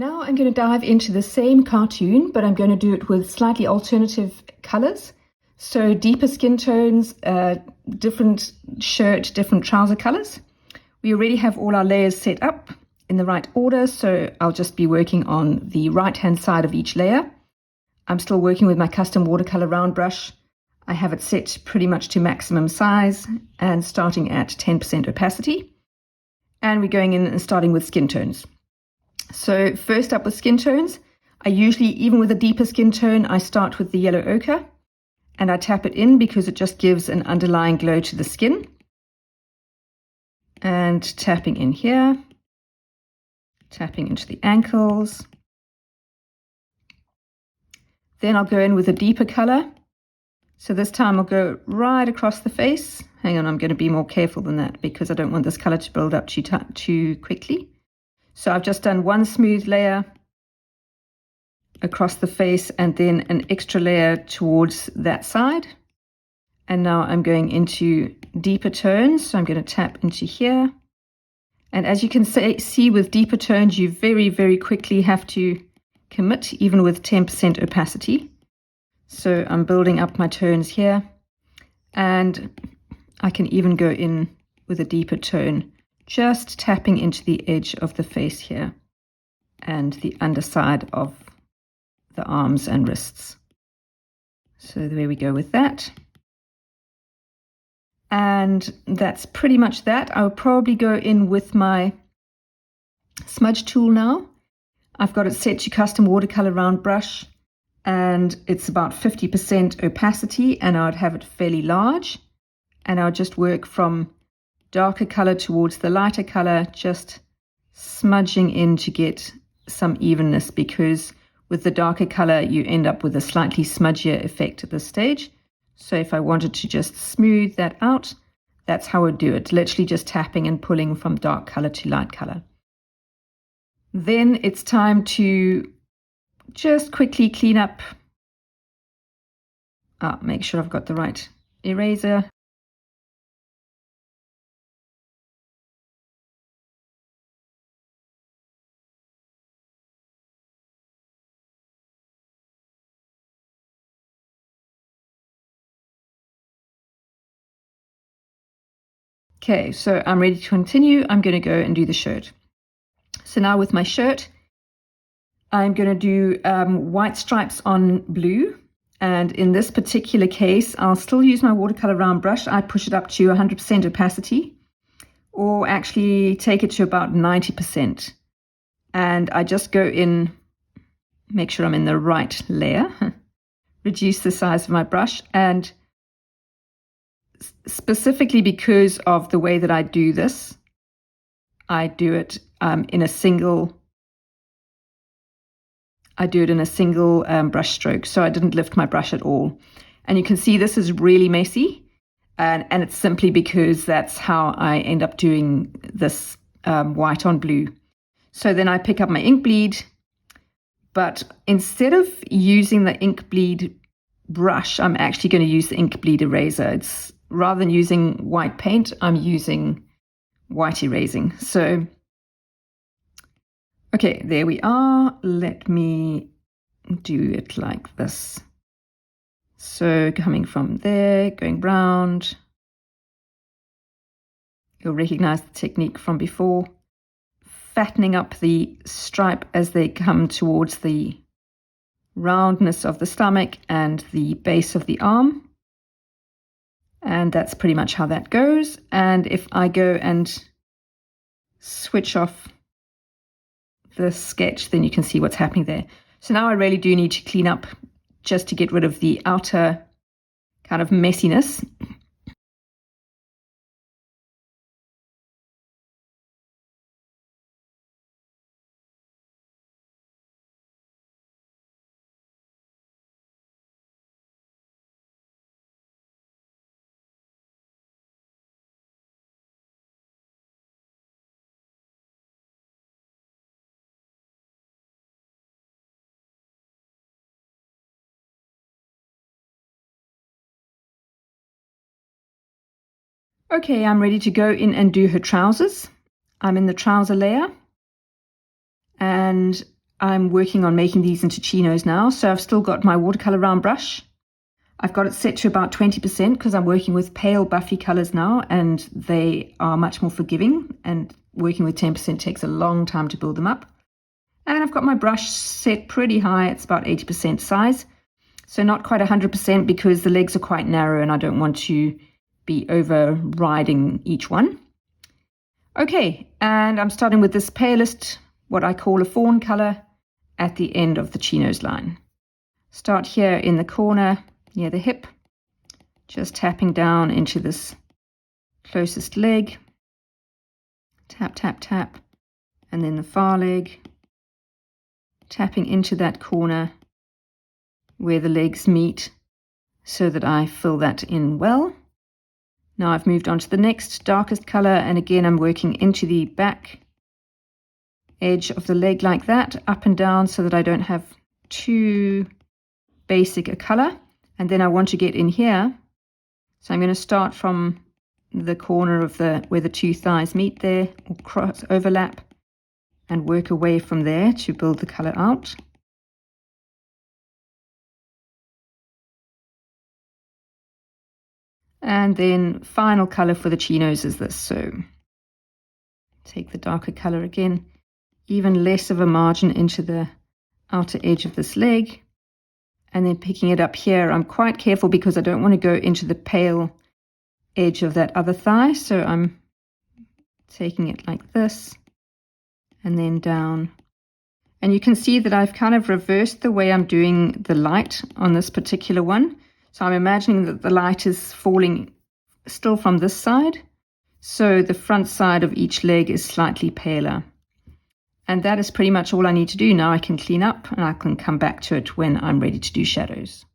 Now I'm going to dive into the same cartoon, but I'm going to do it with slightly alternative colors. So deeper skin tones, different shirt, different trouser colors. We already have all our layers set up in the right order, so I'll just be working on the right-hand side of each layer. I'm still working with my custom watercolor round brush. I have it set pretty much to maximum size and starting at 10% opacity. And we're going in and starting with skin tones. So first up with skin tones, I usually, even with a deeper skin tone, I start with the yellow ochre and I tap it in because it just gives an underlying glow to the skin. And tapping in here, tapping into the ankles. Then I'll go in with a deeper color. So this time I'll go right across the face. Hang on, I'm going to be more careful than that because I don't want this color to build up too quickly. So I've just done one smooth layer across the face and then an extra layer towards that side. And now I'm going into deeper tones. So I'm going to tap into here. And as you can see with deeper tones, you very, very quickly have to commit, even with 10% opacity. So I'm building up my tones here. And I can even go in with a deeper tone, just tapping into the edge of the face here and the underside of the arms and wrists. So there we go with that. And that's pretty much that. I'll probably go in with my smudge tool now. I've got it set to custom watercolor round brush and it's about 50% opacity and I'd have it fairly large. And I'll just work from darker color towards the lighter color, just smudging in to get some evenness, because with the darker color you end up with a slightly smudgier effect at this stage. So if I wanted to just smooth that out, that's how I would do it, literally just tapping and pulling from dark color to light color. Then it's time to just quickly clean up. Make sure I've got the right eraser. Okay, so I'm ready to continue. I'm going to go and do the shirt. So now with my shirt, I'm going to do white stripes on blue. And in this particular case, I'll still use my watercolor round brush. I push it up to 100% opacity, or actually take it to about 90%. And I just go in, make sure I'm in the right layer, reduce the size of my brush, and specifically because of the way that I do this, I do it in a single brush stroke. So I didn't lift my brush at all. And you can see this is really messy. And it's simply because that's how I end up doing this white on blue. So then I pick up my ink bleed, but instead of using the ink bleed brush, I'm actually going to use the ink bleed eraser. It's rather than using white paint, I'm using white erasing. So, okay, there we are. Let me do it like this. So coming from there, going round. You'll recognize the technique from before. Fattening up the stripe as they come towards the roundness of the stomach and the base of the arm. And that's pretty much how that goes. And if I go and switch off the sketch, then you can see what's happening there. So now I really do need to clean up just to get rid of the outer kind of messiness. Okay, I'm ready to go in and do her trousers. I'm in the trouser layer and I'm working on making these into chinos now. So I've still got my watercolor round brush. I've got it set to about 20% because I'm working with pale buffy colors now, and they are much more forgiving, and working with 10% takes a long time to build them up. And I've got my brush set pretty high. It's about 80% size. So not quite 100% because the legs are quite narrow and I don't want to be overriding each one. Okay, and I'm starting with this palest, what I call a fawn color, at the end of the chinos line. Start here in the corner near the hip, just tapping down into this closest leg. Tap, tap, tap, and then the far leg. Tapping into that corner where the legs meet so that I fill that in well. Now I've moved on to the next darkest color, and again I'm working into the back edge of the leg like that, up and down, so that I don't have too basic a color. And then I want to get in here, so I'm going to start from the corner of where the two thighs meet there, or cross overlap, and work away from there to build the color out. And then final color for the chinos is this. So take the darker color again, even less of a margin into the outer edge of this leg, and then picking it up here. I'm quite careful because I don't want to go into the pale edge of that other thigh. So I'm taking it like this and then down. And you can see that I've kind of reversed the way I'm doing the light on this particular one. So I'm imagining that the light is falling still from this side. So the front side of each leg is slightly paler. And that is pretty much all I need to do. Now I can clean up and I can come back to it when I'm ready to do shadows.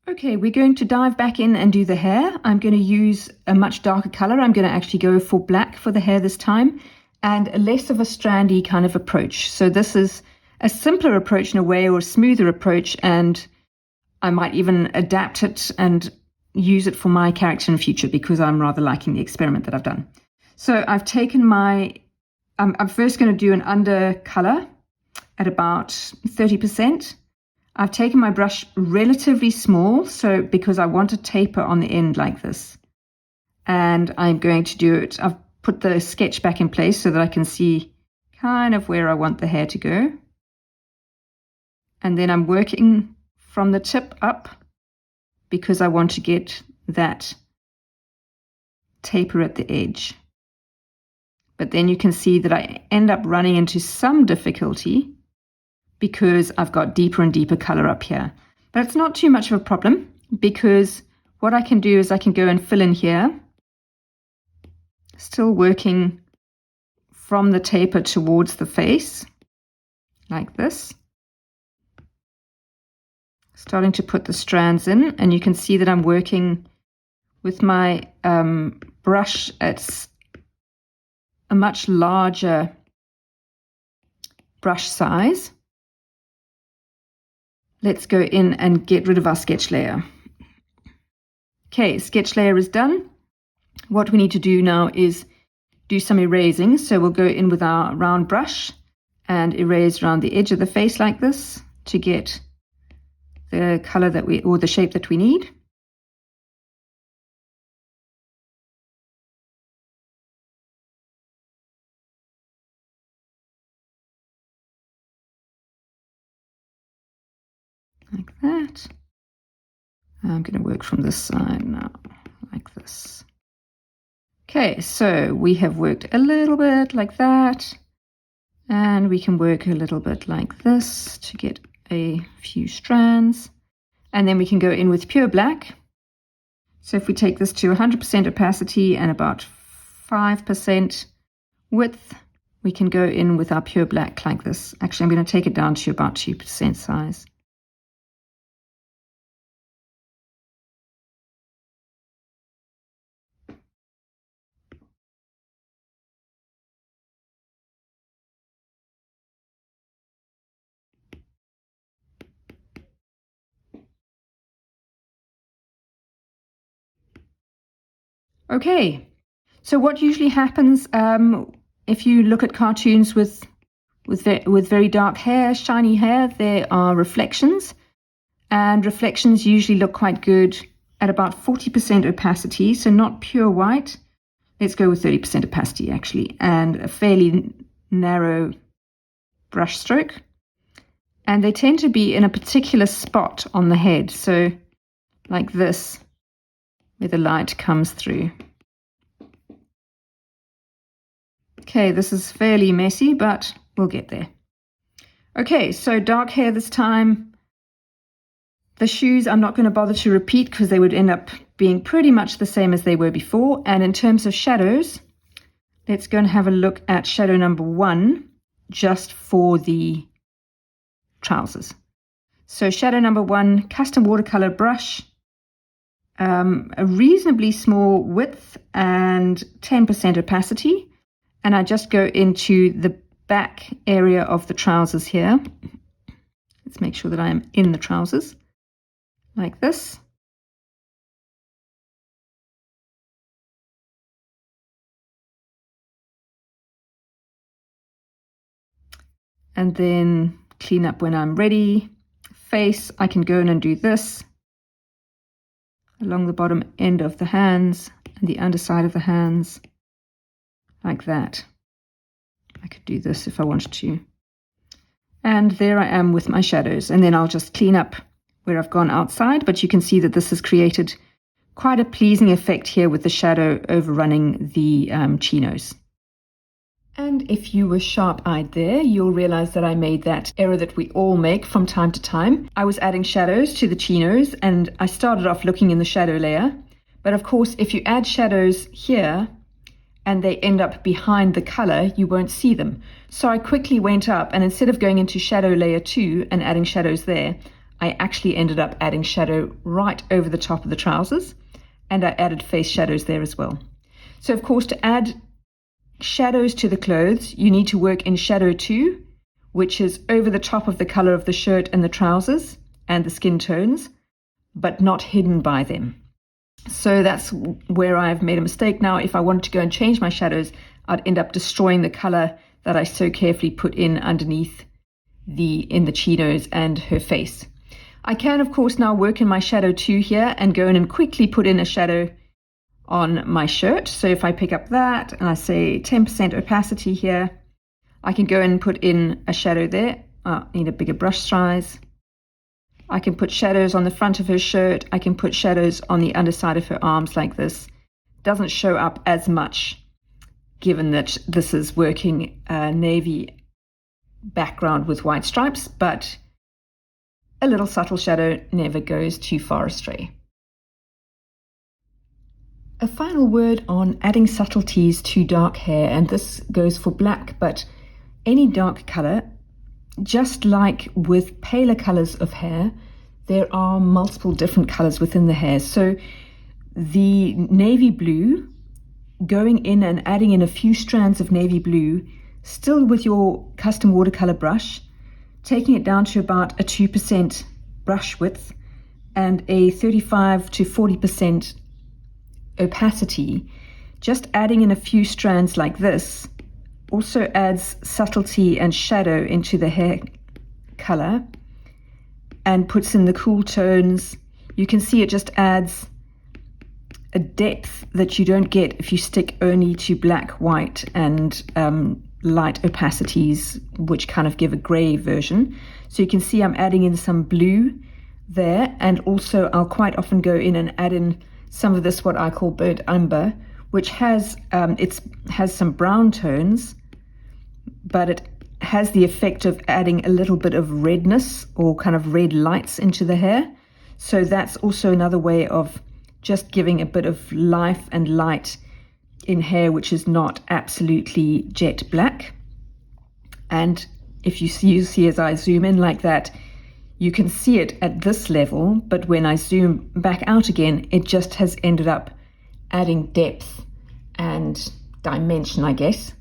Okay, we're going to dive back in and do the hair. I'm going to use a much darker color. I'm going to actually go for black for the hair this time, and a less of a strandy kind of approach. So this is a simpler approach in a way, or a smoother approach, and I might even adapt it and use it for my character in the future because I'm rather liking the experiment that I've done. So I've taken I'm first going to do an under color at about 30%. I've taken my brush relatively small, so because I want a taper on the end like this. And I'm going to do it, I've put the sketch back in place so that I can see kind of where I want the hair to go. And then I'm working from the tip up because I want to get that taper at the edge. But then you can see that I end up running into some difficulty because I've got deeper and deeper color up here. But it's not too much of a problem because what I can do is I can go and fill in here, still working from the taper towards the face, like this. Starting to put the strands in, and you can see that I'm working with my brush at a much larger brush size. Let's go in and get rid of our sketch layer. Okay, sketch layer is done. What we need to do now is do some erasing. So we'll go in with our round brush and erase around the edge of the face like this to get the color that or the shape that we need. Like that. I'm going to work from this side now, like this. Okay, so we have worked a little bit like that, and we can work a little bit like this to get a few strands, and then we can go in with pure black. So if we take this to 100% opacity and about 5% width, we can go in with our pure black like this. Actually, I'm going to take it down to about 2% size. Okay, so what usually happens if you look at cartoons with with very dark hair, shiny hair, there are reflections. And reflections usually look quite good at about 40% opacity, so not pure white. Let's go with 30% opacity actually, and a fairly narrow brush stroke. And they tend to be in a particular spot on the head, so like this, where the light comes through. Okay, this is fairly messy, but we'll get there. Okay, so dark hair this time. The shoes I'm not going to bother to repeat because they would end up being pretty much the same as they were before. And in terms of shadows, let's go and have a look at shadow number 1 just for the trousers. So shadow number 1, custom watercolor brush, a reasonably small width and 10% opacity. And I just go into the back area of the trousers here. Let's make sure that I am in the trousers. Like this. And then clean up when I'm ready. Face, I can go in and do this along the bottom end of the hands and the underside of the hands, like that. I could do this if I wanted to. And there I am with my shadows, and then I'll just clean up where I've gone outside, but you can see that this has created quite a pleasing effect here with the shadow overrunning the chinos. And if you were sharp-eyed there, you'll realize that I made that error that we all make from time to time. I was adding shadows to the chinos, and I started off looking in the shadow layer. But of course, if you add shadows here, and they end up behind the color, you won't see them. So I quickly went up, and instead of going into shadow layer 2 and adding shadows there, I actually ended up adding shadow right over the top of the trousers, and I added face shadows there as well. So of course, to add shadows to the clothes, you need to work in shadow 2, which is over the top of the color of the shirt and the trousers and the skin tones, but not hidden by them. So that's where I've made a mistake. Now, if I wanted to go and change my shadows, I'd end up destroying the color that I so carefully put in underneath in the chinos and her face. I can, of course, now work in my shadow 2 here and go in and quickly put in a shadow on my shirt. So if I pick up that and I say 10% opacity here, I can go and put in a shadow there. I need a bigger brush size. I can put shadows on the front of her shirt. I can put shadows on the underside of her arms like this. Doesn't show up as much given that this is working navy background with white stripes, but a little subtle shadow never goes too far astray. A final word on adding subtleties to dark hair, and this goes for black, but any dark color. Just like with paler colors of hair, there are multiple different colors within the hair. So the navy blue, going in and adding in a few strands of navy blue, still with your custom watercolor brush, taking it down to about a 2% brush width and a 35 to 40% opacity, just adding in a few strands like this also adds subtlety and shadow into the hair color and puts in the cool tones. You can see it just adds a depth that you don't get if you stick only to black, white, and light opacities, which kind of give a gray version. So you can see I'm adding in some blue there, and also I'll quite often go in and add in some of this, what I call burnt umber, which has some brown tones, but it has the effect of adding a little bit of redness or kind of red lights into the hair. So that's also another way of just giving a bit of life and light in hair which is not absolutely jet black. And if you see as I zoom in like that, you can see it at this level, but when I zoom back out again, it just has ended up adding depth and dimension, I guess,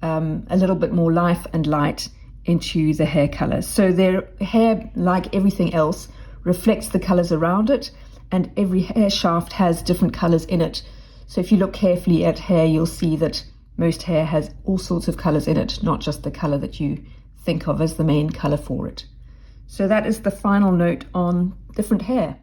a little bit more life and light into the hair color. So their hair, like everything else, reflects the colors around it, and every hair shaft has different colors in it. So if you look carefully at hair, you'll see that most hair has all sorts of colors in it, not just the color that you think of as the main color for it. So that is the final note on different hair.